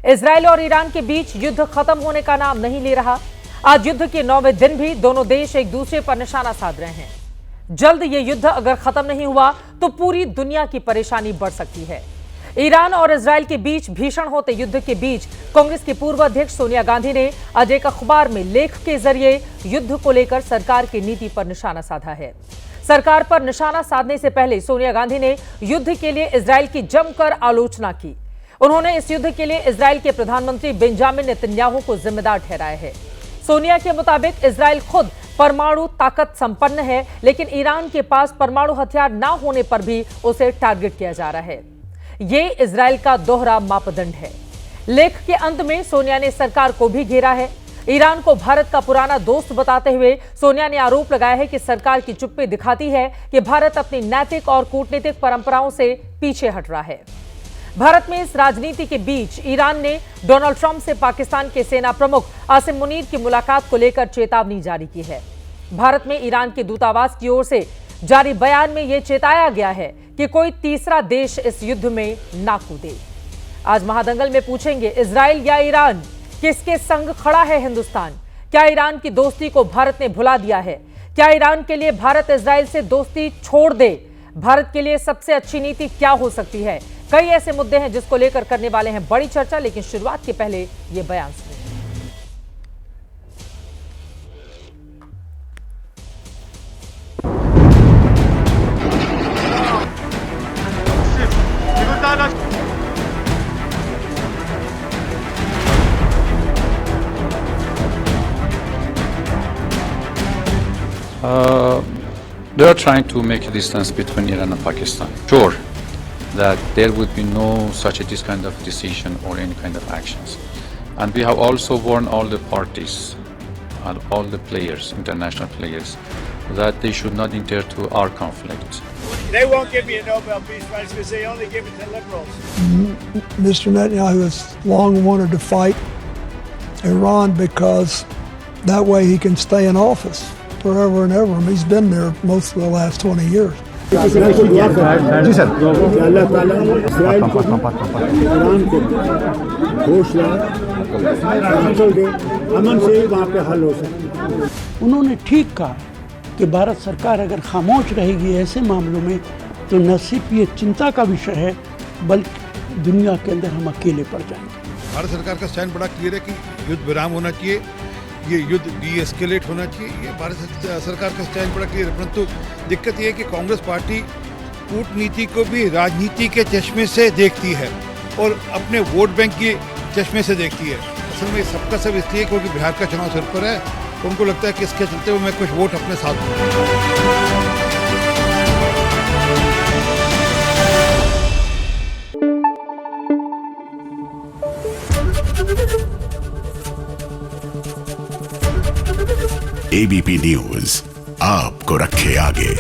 Israel और Iran के बीच युद्ध खत्म होने का नाम नहीं ले रहा। आज युद्ध के 9वें दिन भी दोनों देश एक दूसरे पर निशाना साध रहे हैं। जल्द ये युद्ध अगर खत्म नहीं हुआ तो पूरी दुनिया की परेशानी बढ़ सकती है। ईरान और इजराइल के बीच भीषण होते युद्ध के बीच कांग्रेस की पूर्व अध्यक्ष सोनिया गांधी ने आज एक अखबार में लेख के जरिए युद्ध को लेकर सरकार की नीति पर निशाना साधा है। सरकार पर निशाना साधने से पहले सोनिया गांधी ने युद्ध के लिए इजराइल की जमकर आलोचना की। उन्होंने इस युद्ध के लिए इजराइल के प्रधानमंत्री बेंजामिन नेतन्याहू को जिम्मेदार ठहराया है। सोनिया के मुताबिक इजराइल खुद परमाणु ताकत संपन्न है, लेकिन ईरान के पास परमाणु हथियार न होने पर भी उसे टारगेट किया जा रहा है। ये इजराइल का दोहरा मापदंड है। लेख के अंत में सोनिया ने सरकार को भी घेरा है। ईरान को भारत का पुराना दोस्त बताते हुए सोनिया ने आरोप लगाया है कि सरकार की चुप्पी दिखाती है कि भारत अपनी नैतिक और कूटनीतिक परंपराओं से पीछे हट रहा है। भारत में इस राजनीति के बीच ईरान ने डोनाल्ड ट्रंप से पाकिस्तान के सेना प्रमुख आसिम मुनीर की मुलाकात को लेकर चेतावनी जारी की है। भारत में ईरान के दूतावास की ओर से जारी बयान में यह चेताया गया है कि कोई तीसरा देश इस युद्ध में ना कूदे। आज महादंगल में पूछेंगे, इजराइल या ईरान, किसके संग खड़ा है हिंदुस्तान? क्या ईरान की दोस्ती को भारत ने भुला दिया है? क्या ईरान के लिए भारत इजराइल से दोस्ती छोड़ दे? भारत के लिए सबसे अच्छी नीति क्या हो सकती है? कई ऐसे मुद्दे हैं जिसको लेकर करने वाले हैं बड़ी चर्चा, लेकिन शुरुआत के पहले ये बयान सुनिए। They are trying to make a distance between Iran and Pakistan. Sure that there would be no such this kind of decision or any kind of actions. And we have also warned all the parties and all the players, international players, that they should not interfere to our conflict. They won't give me a Nobel Peace Prize because they only give it to liberals. Mr. Netanyahu has long wanted to fight Iran because that way he can stay in office forever and ever. I mean, he's been there most of the last 20 years. जी sir Allah ताला Israel को Iran को होश लाए दे, अमन से ही वहाँ पे हल हो सकता। उन्होंने ठीक कहा कि भारत सरकार अगर खामोश रहेगी ऐसे मामलों में तो न सिर्फ ये चिंता का विषय है बल्कि दुनिया के अंदर हम अकेले पड़ जाएंगे। भारत सरकार का स्टैंड बड़ा क्लियर है कि युद्ध विराम होना चाहिए, ये युद्ध डी-एस्केलेट होना चाहिए। ये भारत सरकार का स्टैंड बड़ा क्लियर है, परंतु दिक्कत ये है कि कांग्रेस पार्टी कूटनीति को भी राजनीति के चश्मे से देखती है और अपने वोट बैंक के चश्मे से देखती है। असल में सबका सब इसलिए क्योंकि बिहार का चुनाव सिर पर है, तो उनको लगता है कि इसके चलते हुए मैं कुछ वोट अपने साथ दूँ। एबीपी न्यूज आपको रखे आगे।